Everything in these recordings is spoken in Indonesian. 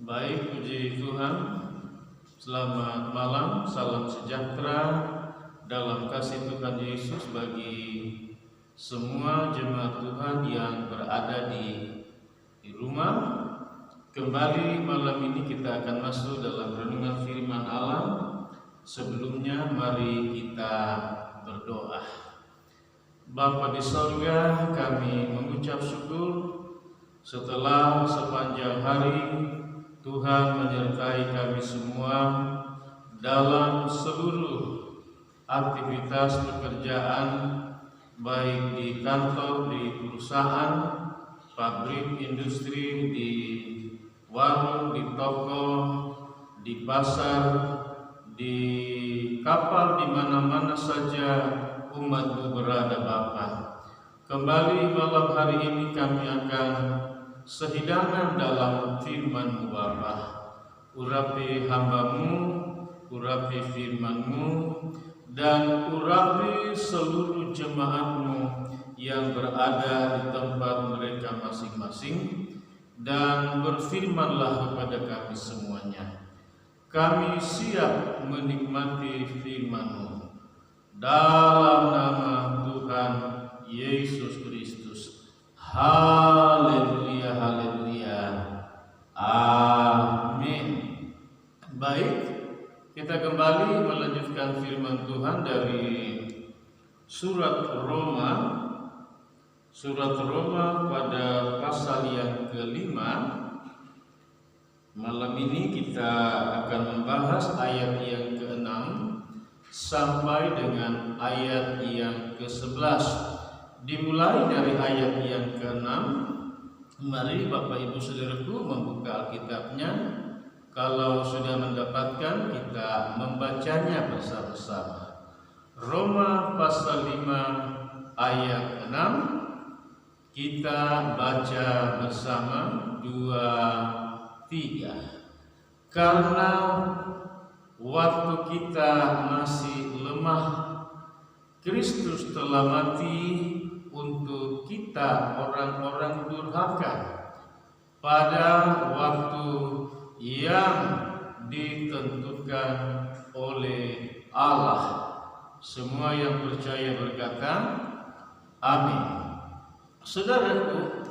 Baik, puji Tuhan. Selamat malam, salam sejahtera dalam kasih Tuhan Yesus bagi semua jemaat Tuhan yang berada di rumah. Kembali malam ini kita akan masuk dalam renungan firman Allah. Sebelumnya mari kita berdoa. Bapa di sorga, kami mengucap syukur setelah sepanjang hari Tuhan menyertai kami semua dalam seluruh aktivitas pekerjaan, baik di kantor, di perusahaan, pabrik, industri, di warung, di toko, di pasar, di kapal, di mana-mana saja umat-Mu berada, Bapa. Kembali malam hari ini kami akan sehidangan dalam firman-Mu, Bapa. Urapi hamba-Mu, urapi firman-Mu, dan urapi seluruh jemaat-Mu yang berada di tempat mereka masing-masing, dan berfirmanlah kepada kami semuanya. Kami siap menikmati firman-Mu dalam nama Tuhan Yesus Kristus. Haleluya, haleluya, amin. Baik, kita kembali melanjutkan firman Tuhan dari surat Roma. Surat Roma pada pasal yang kelima. Malam ini kita akan membahas ayat yang ke-6 sampai dengan ayat yang ke-11. Dimulai dari ayat yang ke-6. Mari Bapak Ibu Saudaraku membuka Alkitabnya. Kalau sudah mendapatkan, kita membacanya bersama-sama. Roma pasal 5 ayat 6. Kita baca bersama 2, 3. Karena waktu kita masih lemah, Kristus telah mati untuk kita orang-orang durhaka pada waktu yang ditentukan oleh Allah. Semua yang percaya berkata amin. Saudaraku,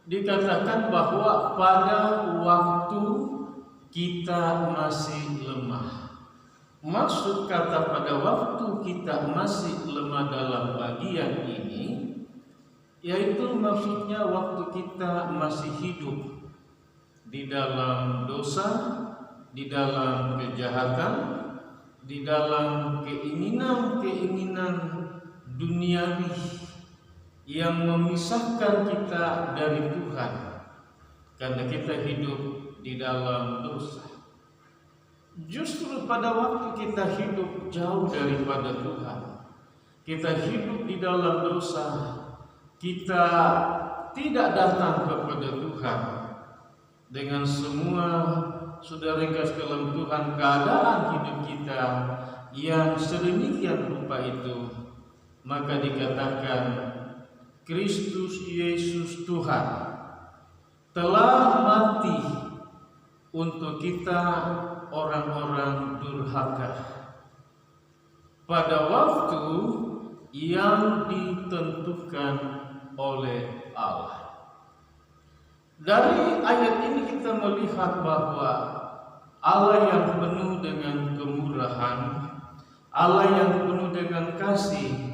dikatakan bahwa pada waktu kita masih lemah. Maksud kata pada waktu kita masih lemah dalam bagian ini, yaitu maksudnya waktu kita masih hidup di dalam dosa, di dalam kejahatan, di dalam keinginan-keinginan duniawi yang memisahkan kita dari Tuhan, karena kita hidup di dalam dosa. Justru pada waktu kita hidup jauh daripada Tuhan, kita hidup di dalam dosa, kita tidak datang kepada Tuhan dengan semua saudara kasih dalam Tuhan, keadaan hidup kita yang sedemikian rupa itu, maka dikatakan Kristus Yesus Tuhan telah mati untuk kita orang-orang durhaka pada waktu yang ditentukan oleh Allah. Dari ayat ini kita melihat bahwa Allah yang penuh dengan kemurahan, Allah yang penuh dengan kasih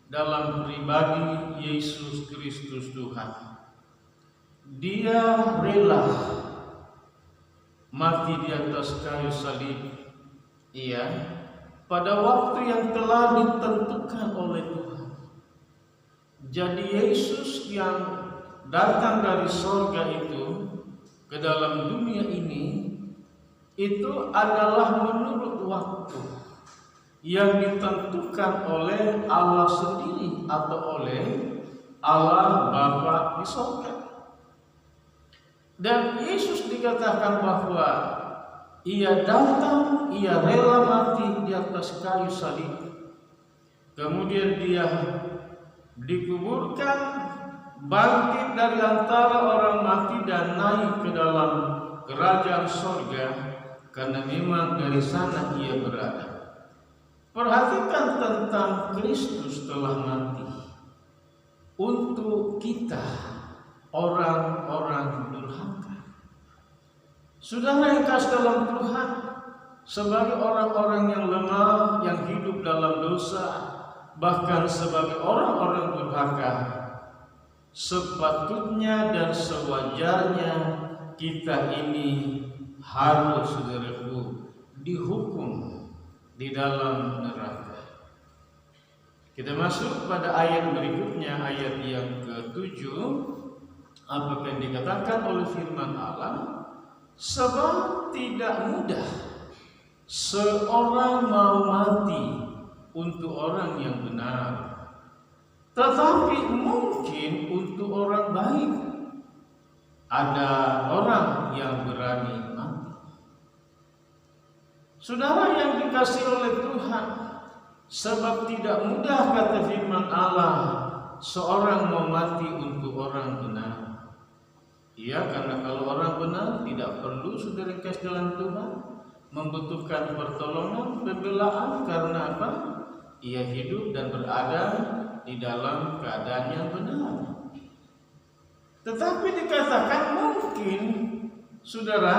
dalam pribadi Yesus Kristus Tuhan, Dia rela mati di atas kayu salib, pada waktu yang telah ditentukan oleh Tuhan. Jadi Yesus yang datang dari sorga itu ke dalam dunia ini, itu adalah menurut waktu yang ditentukan oleh Allah sendiri atau oleh Allah Bapa di sorga. Dan Yesus dikatakan bahwa Ia datang, Ia rela mati di atas kayu salib. Kemudian Dia dikuburkan, bangkit dari antara orang mati dan naik ke dalam kerajaan sorga, karena memang dari sana ia berada. Perhatikan tentang Kristus telah mati untuk kita, orang-orang durhaka. Saudara yang kasih dalam Tuhan, sebagai orang-orang yang lemah, yang hidup dalam dosa, bahkan sebagai orang-orang durhaka, sepatutnya dan sewajarnya kita ini harus, saudaraku, dihukum di dalam neraka. Kita masuk pada ayat berikutnya, ayat yang ke-7. Apa yang dikatakan oleh firman Allah? Sebab tidak mudah seorang mau mati untuk orang yang benar, tetapi mungkin untuk orang baik ada orang yang berani mati. Saudara yang dikasihi oleh Tuhan, sebab tidak mudah, kata firman Allah, seorang mau mati untuk orang benar. Ya, karena kalau orang benar tidak perlu, saudara kasih dalam Tuhan, membutuhkan pertolongan, pembelaan. Karena apa? Ia hidup dan berada di dalam keadaan yang benar. Tetapi dikatakan mungkin, saudara,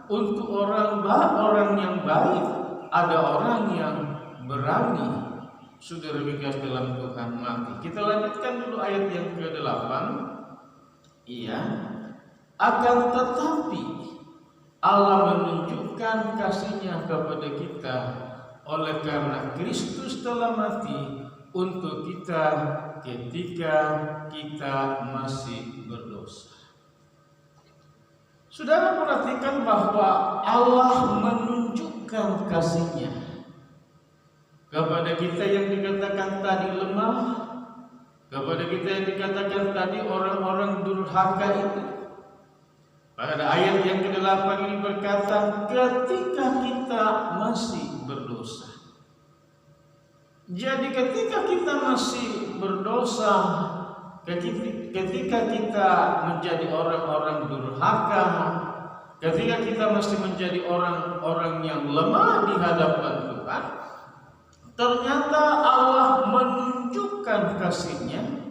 untuk orang yang baik ada orang yang berani, saudara kasih dalam Tuhan, mati. Kita lanjutkan dulu ayat yang ke-8. Iya, akan tetapi Allah menunjukkan kasih-Nya kepada kita oleh karena Kristus telah mati untuk kita ketika kita masih berdosa. Saudara perhatikan bahwa Allah menunjukkan kasih-Nya kepada kita yang dikatakan tadi lemah, kepada kita yang dikatakan tadi orang-orang durhaka itu. Pada ayat yang ke-8 ini berkata, ketika kita masih berdosa. Jadi ketika kita masih berdosa, ketika kita menjadi orang-orang durhaka, ketika kita masih menjadi orang-orang yang lemah di hadapan Tuhan, ternyata Allah menunjukkan kasih-Nya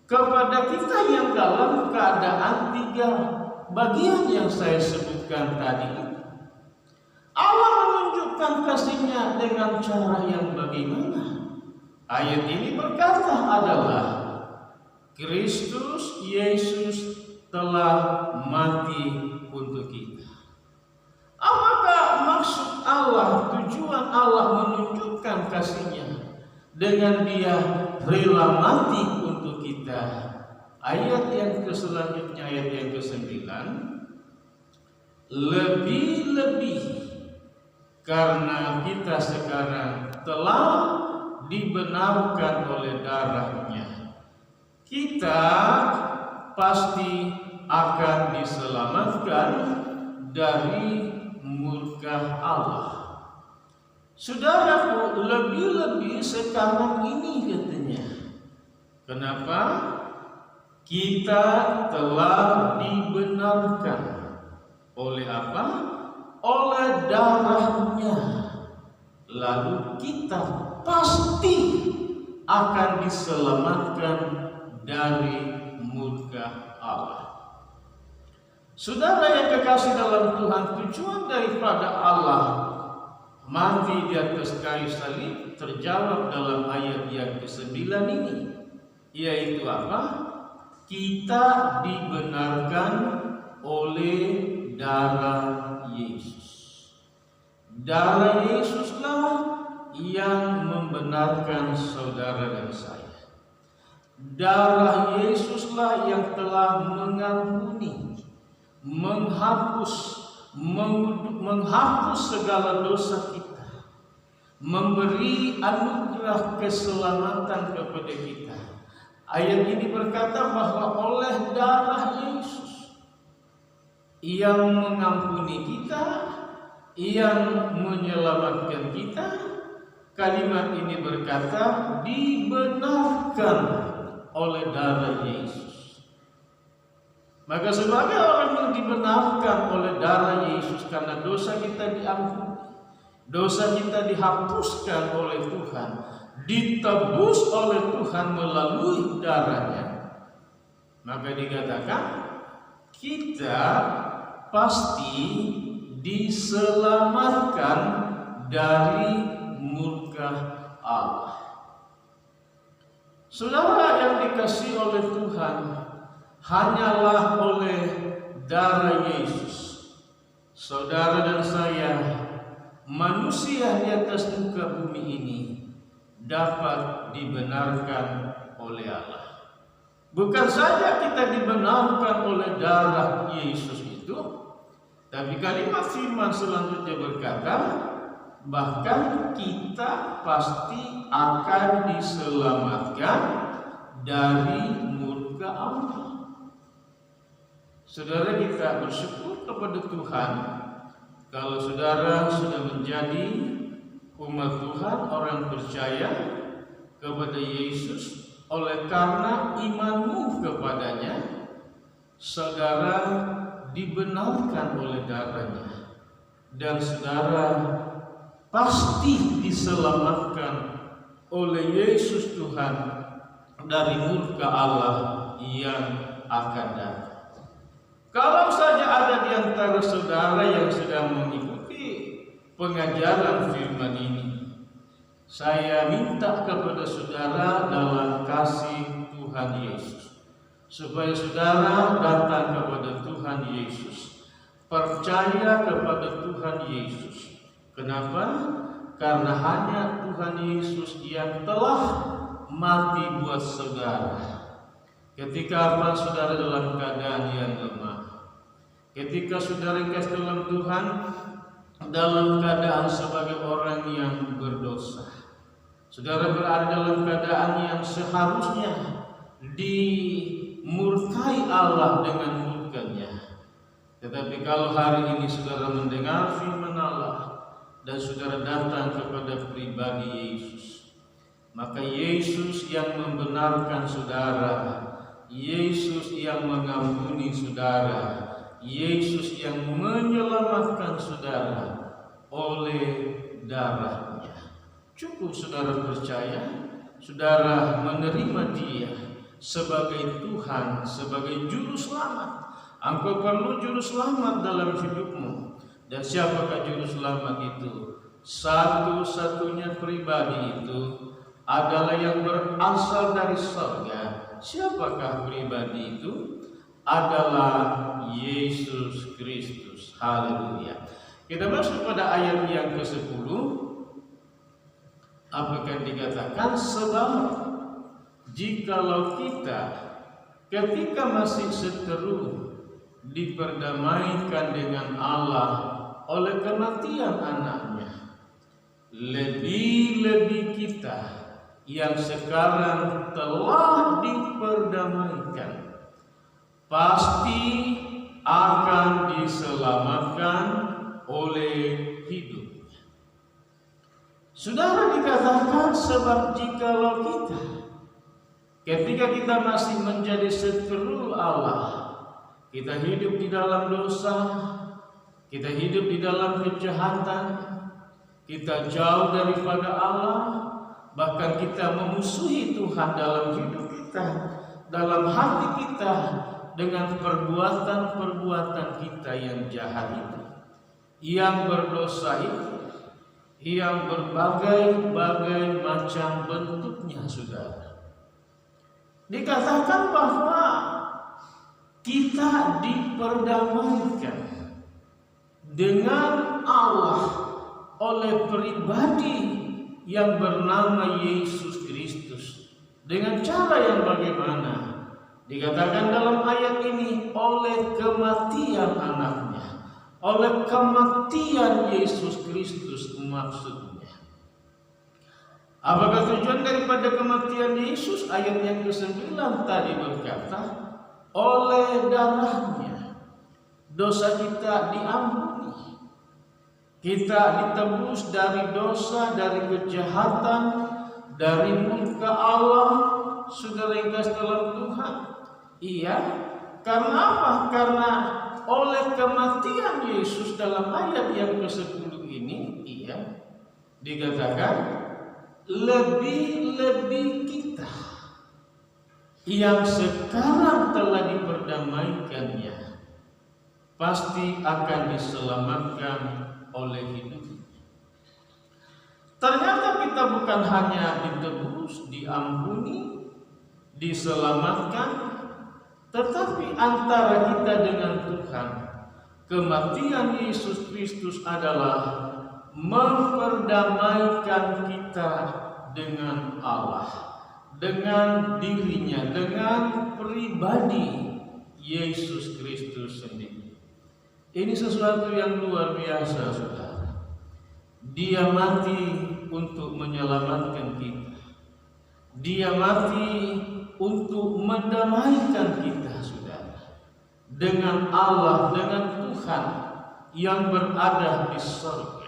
kepada kita yang dalam keadaan 3 bagian yang saya sebutkan tadi. Allah menunjukkan kasih-Nya dengan cara yang bagaimana? Ayat ini berkata adalah Kristus Yesus telah mati untuk kita. Apakah maksud Allah, tujuan Allah menunjukkan kasih-Nya dengan Dia rela mati untuk kita? Ayat yang selanjutnya, ayat yang ke-9, lebih-lebih karena kita sekarang telah dibenarkan oleh darah-Nya, kita pasti akan diselamatkan dari murka Allah. Saudaraku, lebih-lebih sekarang ini katanya. Kenapa? Kita telah dibenarkan oleh apa? Oleh darah-Nya. Lalu kita pasti akan diselamatkan dari murka Allah. Saudara yang kekasih dalam Tuhan, tujuan daripada Allah mati di atas kayu salib terjawab dalam ayat yang ke-9 ini, yaitu apa? Kita dibenarkan oleh darah Yesus. Darah Yesuslah yang membenarkan saudara dan saya. Darah Yesuslah yang telah mengampuni, menghapus segala dosa kita, memberi anugerah keselamatan kepada kita. Ayat ini berkata bahwa oleh darah Yesus yang mengampuni kita, yang menyelamatkan kita. Kalimat ini berkata dibenarkan oleh darah Yesus. Maka sebagai orang yang dibenarkan oleh darah kita, dosa kita diampuni, dosa kita dihapuskan oleh Tuhan, ditebus oleh Tuhan melalui darahnya, maka dikatakan kita pasti diselamatkan dari murka Allah. Saudara yang dikasihi oleh Tuhan, hanyalah oleh darah Yesus saudara dan saya, manusia di atas muka bumi ini, dapat dibenarkan oleh Allah. Bukan saja kita dibenarkan oleh darah Yesus itu, tapi kalimat firman selanjutnya berkata, bahkan kita pasti akan diselamatkan dari murka Allah. Saudara, kita bersyukur kepada Tuhan kalau saudara sudah menjadi umat Tuhan, orang percaya kepada Yesus. Oleh karena imanmu kepadanya, saudara dibenarkan oleh darahnya, dan saudara pasti diselamatkan oleh Yesus Tuhan dari murka Allah yang akan datang. Kalau saja ada di antara saudara yang sedang mengikuti pengajaran firman ini, saya minta kepada saudara dalam kasih Tuhan Yesus, supaya saudara datang kepada Tuhan Yesus, percaya kepada Tuhan Yesus. Kenapa? Karena hanya Tuhan Yesus yang telah mati buat saudara. Ketika apa saudara dalam keadaan yang lemah, ketika saudara kasih dalam Tuhan dalam keadaan sebagai orang yang berdosa, saudara berada dalam keadaan yang seharusnya dimurkai Allah dengan murkanya. Tetapi kalau hari ini saudara mendengar firman Allah dan saudara datang kepada pribadi Yesus, maka Yesus yang membenarkan saudara, Yesus yang mengampuni saudara, Yesus yang menyelamatkan saudara oleh darahnya. Cukup saudara percaya, saudara menerima Dia sebagai Tuhan, sebagai juru selamat. Engkau perlu juru selamat dalam hidupmu. Dan siapakah juru selamat itu? Satu-satunya pribadi itu adalah yang berasal dari surga. Siapakah pribadi itu? Adalah Yesus Kristus. Haleluya. Kita masuk pada ayat yang ke-10. Apakah dikatakan? Sebab jikalau kita ketika masih seteru diperdamaikan dengan Allah oleh kematian anaknya, lebih-lebih kita yang sekarang telah diperdamaikan pasti akan diselamatkan oleh hidup. Saudara, dikatakan sebab jikalau kita ketika kita masih menjadi seteru Allah, kita hidup di dalam dosa, kita hidup di dalam kejahatan, kita jauh daripada Allah, bahkan kita memusuhi Tuhan dalam hidup kita, dalam hati kita, dengan perbuatan-perbuatan kita yang jahat itu, yang berdosa itu, yang berbagai-bagai macam bentuknya, saudara. Dikatakan bahwa kita diperdamaikan dengan Allah oleh pribadi yang bernama Yesus Kristus. Dengan cara yang bagaimana? Dikatakan dalam ayat ini, oleh kematian anaknya, oleh kematian Yesus Kristus maksudnya. Apakah tujuan daripada kematian Yesus? Ayat yang ke-9 tadi berkata, oleh darahnya dosa kita diampuni. Kita ditebus dari dosa, dari kejahatan, dari murka Allah. Saudara yang kasih dalam Tuhan, iya, karena apa? Karena oleh kematian Yesus dalam ayat yang ke-10 ini, dikatakan lebih-lebih kita yang sekarang telah diperdamaikannya pasti akan diselamatkan oleh hidup. Ternyata kita bukan hanya ditebus, diampuni, diselamatkan, tetapi antara kita dengan Tuhan, kematian Yesus Kristus adalah memperdamaikan kita dengan Allah, dengan dirinya, dengan pribadi Yesus Kristus sendiri. Ini sesuatu yang luar biasa, saudara. Dia mati untuk menyelamatkan kita. Dia mati untuk mendamaikan kita, saudara, dengan Allah, dengan Tuhan yang berada di surga.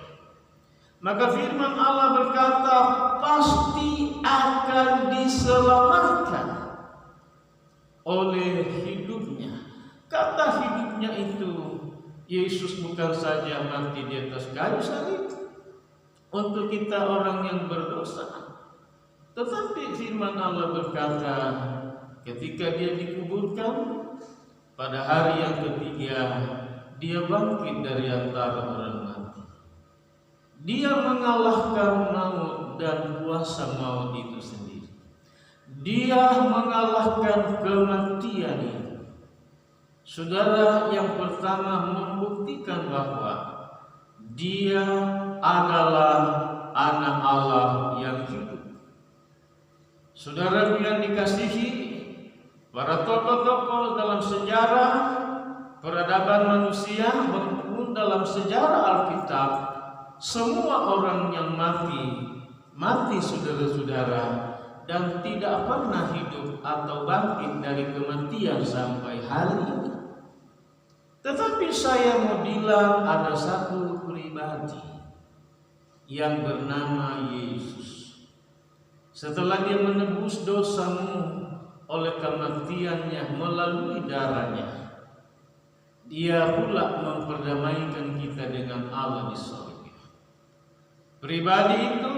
Maka firman Allah berkata, pasti akan diselamatkan oleh hidupnya. Kata hidupnya itu, Yesus bukan saja mati di atas kayu salib untuk kita orang yang berdosa, tetapi firman Allah berkata, ketika dia dikuburkan, pada hari yang ketiga dia bangkit dari antara orang mati. Dia mengalahkan maut dan kuasa maut itu sendiri. Dia mengalahkan kematian itu. Saudara, yang pertama membuktikan bahwa dia adalah anak Allah yang hidup. Saudara yang dikasihi, para tokoh-tokoh dalam sejarah peradaban manusia maupun dalam sejarah Alkitab, semua orang yang mati saudara-saudara, dan tidak pernah hidup atau bangkit dari kematian sampai hari ini. Tetapi saya mau bilang ada satu pribadi yang bernama Yesus. Setelah dia menebus dosamu oleh kematiannya melalui darahnya, dia pula memperdamaikan kita dengan Allah di surga. Pribadi itu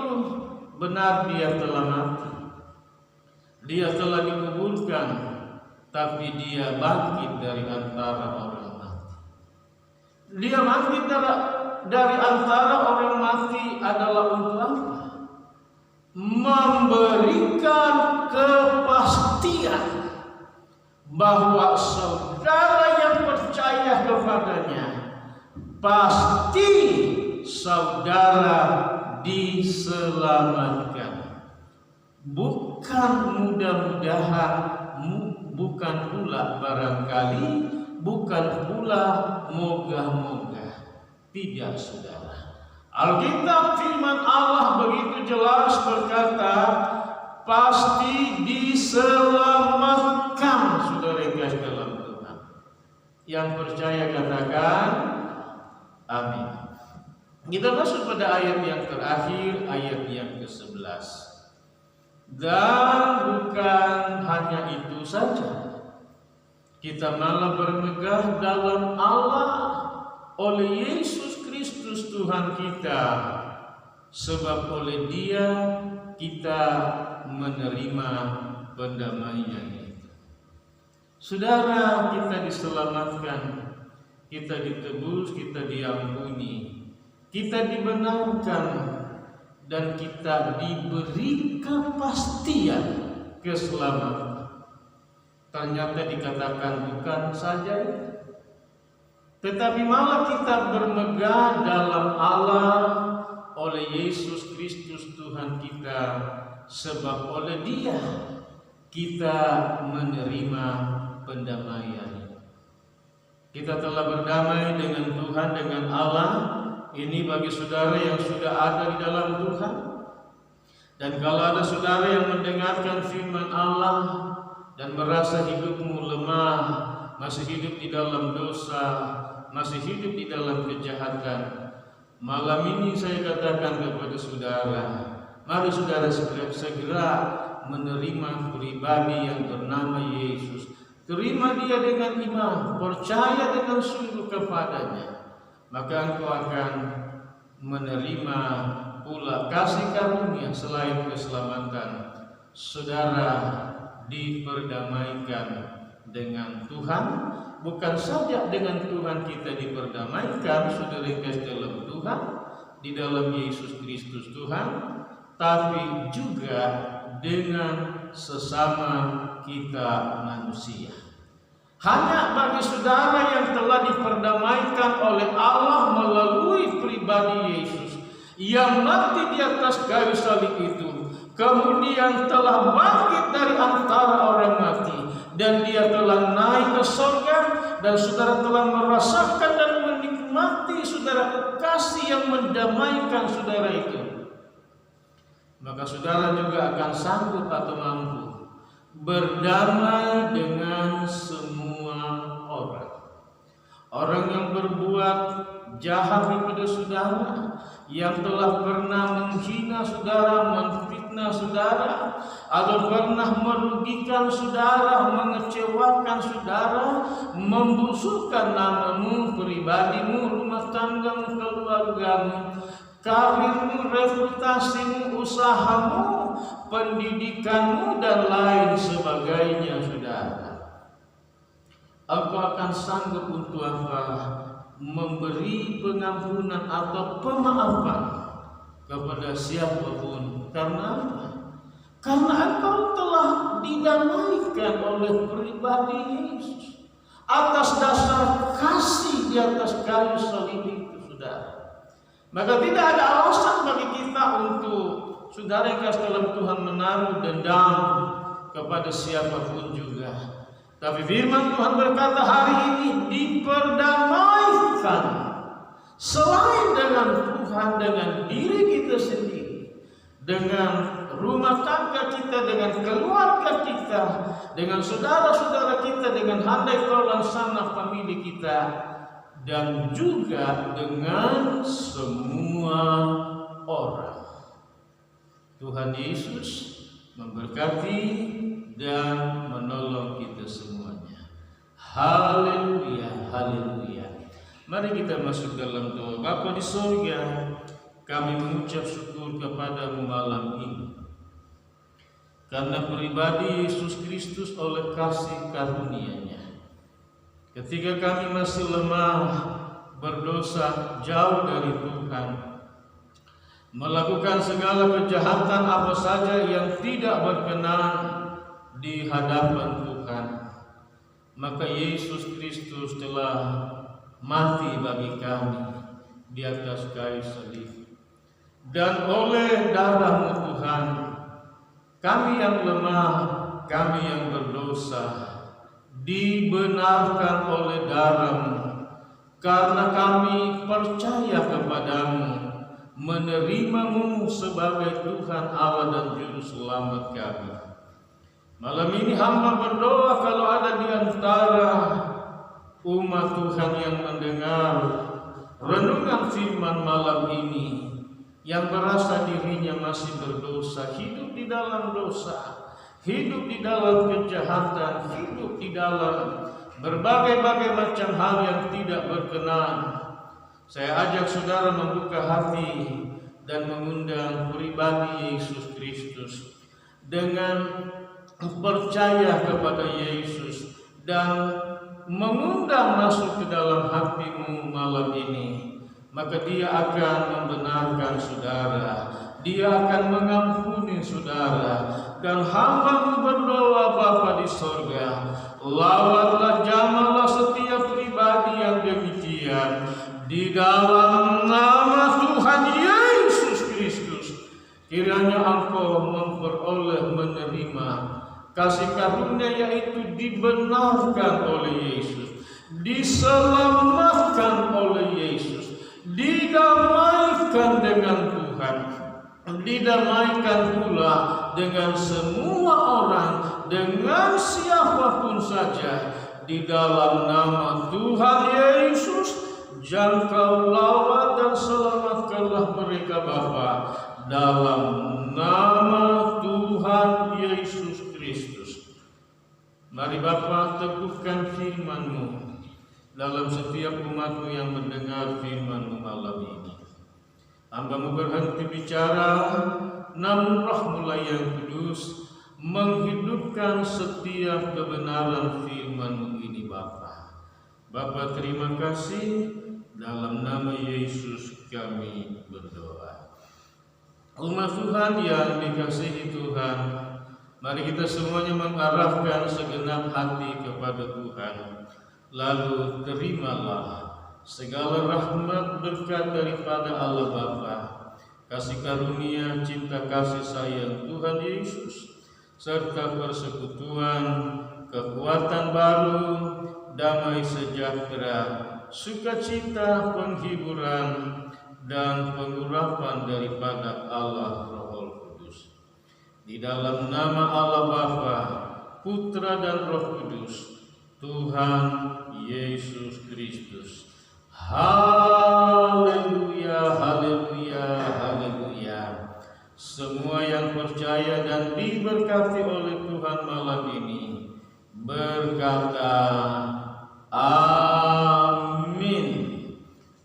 benar, dia telah mati, dia telah dikuburkan, tapi dia bangkit dari antara orang mati. Dia bangkit dari antara orang mati adalah untuk apa? Memberikan kepastian bahwa saudara yang percaya kepadanya, pasti saudara diselamatkan. Bukan mudah-mudahan, bukan pula barangkali, bukan pula moga-moga. Tidak, saudara. Alkitab firman Allah begitu jelas berkata, pasti diselamatkan, saudara yang kasih dalam Tuhan. Yang percaya katakan amin. Kita masuk pada ayat yang terakhir, ayat yang ke-11. Dan bukan hanya itu saja, kita malah bermegah dalam Allah oleh Yesus Kristus Tuhan kita, sebab oleh Dia kita menerima pendamaian itu. Saudara, kita diselamatkan, kita ditebus, kita diampuni, kita dibenarkan, dan kita diberi kepastian keselamatan. Ternyata dikatakan bukan saja itu, tetapi malah kita bermegah dalam Allah oleh Yesus Kristus Tuhan kita, sebab oleh Dia kita menerima pendamaian. Kita telah berdamai dengan Tuhan, dengan Allah. Ini bagi saudara yang sudah ada di dalam Tuhan. Dan kalau ada saudara yang mendengarkan firman Allah dan merasa hidupmu lemah, masih hidup di dalam dosa, masih hidup di dalam kejahatan, malam ini saya katakan kepada saudara, mari saudara segera menerima pribadi yang bernama Yesus, terima Dia dengan iman, percaya dengan sungguh kepadanya, maka engkau akan menerima pula kasih karunia selain keselamatan. Saudara diperdamaikan dengan Tuhan, bukan saja dengan Tuhan kita diperdamaikan, saudara kasih dalam Tuhan, di dalam Yesus Kristus Tuhan, tapi juga dengan sesama kita manusia. Hanya bagi saudara yang telah diperdamaikan oleh Allah melalui pribadi Yesus yang mati di atas kayu salib itu, kemudian telah bangkit dari antara orang mati, dan Dia telah naik ke surga, dan saudara telah merasakan dan menikmati saudara kasih yang mendamaikan saudara itu, maka saudara juga akan sanggup atau mampu berdamai dengan semua orang. Orang yang berbuat jahat kepada saudara, yang telah pernah menghina saudara, menfitnah saudara, atau pernah merugikan saudara, mengecewakan saudara, membusukkan namamu, pribadimu, rumah tanggamu, keluargamu, karirmu, reputasimu, usahamu, pendidikanmu, dan lain sebagainya, saudara. Engkau akan sanggup untuk apa? Memberi pengampunan atau pemaafan kepada siapapun. Karena apa? Karena engkau telah didamaikan oleh pribadi Yesus atas dasar kasih di atas kayu salib itu, saudara. Maka tidak ada alasan bagi kita untuk saudara yang kasih dalam Tuhan menaruh dendam kepada siapapun juga. Tapi firman Tuhan berkata hari ini diperdamaikan selain dengan Tuhan, dengan diri kita sendiri, dengan rumah tangga kita, dengan keluarga kita, dengan saudara-saudara kita, dengan handai taulan sanak famili kita, dan juga dengan semua orang. Tuhan Yesus memberkati dan menolong kita semuanya. Haleluya, haleluya. Mari kita masuk dalam doa. Bapa di surga, kami mengucap syukur kepadamu malam ini, karena pribadi Yesus Kristus oleh kasih karunia-Nya. Ketika kami masih lemah, berdosa, jauh dari Tuhan, melakukan segala kejahatan apa saja yang tidak berkenan di hadapan Tuhan, maka Yesus Kristus telah mati bagi kami di atas kayu salib. Dan oleh darah-Mu Tuhan, kami yang lemah, kami yang berdosa, dibenarkan oleh darah-Mu, karena kami percaya kepadamu, menerima-Mu sebagai Tuhan Allah dan Juru Selamat kami. Malam ini hamba berdoa kalau ada di antara umat Tuhan yang mendengar renungan firman malam ini, yang merasa dirinya masih berdosa, hidup di dalam dosa, hidup di dalam kejahatan, hidup di dalam berbagai-bagai macam hal yang tidak berkenan, saya ajak saudara membuka hati dan mengundang pribadi Yesus Kristus dengan percaya kepada Yesus dan mengundang masuk ke dalam hatimu malam ini. Maka Dia akan membenarkan saudara, Dia akan mengampuni saudara. Dan hamba berdoa Bapa di sorga, lawatlah jamahlah setiap pribadi yang demikian di dalam nama Tuhan Yesus Kristus. Kiranya engkau memperoleh, menerima kasih karunia, yaitu dibenarkan oleh Yesus, diselamatkan oleh Yesus, didamaikan dengan Tuhan, didamaikan pula dengan semua orang, dengan siapapun saja, di dalam nama Tuhan Yesus. Jangkaulah dan selamatkanlah mereka Bapa, dalam nama Tuhan Yesus Kristus. Mari Bapa, teguhkan firman-Mu dalam setiap umat-Mu yang mendengar firman-Mu malam ini. Hamba-Mu berhenti bicara, namun Roh-Mu yang kudus menghidupkan setiap kebenaran firman-Mu ini Bapa. Bapa, terima kasih, dalam nama Yesus kami berdoa. Umat Tuhan yang dikasihi Tuhan, mari kita semuanya mengarahkan segenap hati kepada Tuhan. Lalu terimalah segala rahmat berkat daripada Allah Bapa, kasih karunia, cinta kasih sayang Tuhan Yesus, serta persekutuan, kekuatan baru, damai sejahtera, sukacita, penghiburan, dan pengurapan daripada Allah Roh Kudus. Di dalam nama Allah Bapa, Putra dan Roh Kudus, Tuhan Yesus Kristus. Haleluya, haleluya, haleluya. Semua yang percaya dan diberkati oleh Tuhan malam ini berkata amin.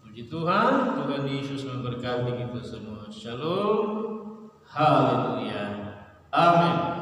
Puji Tuhan, Tuhan Yesus memberkati kita semua. Shalom, haleluya, amin.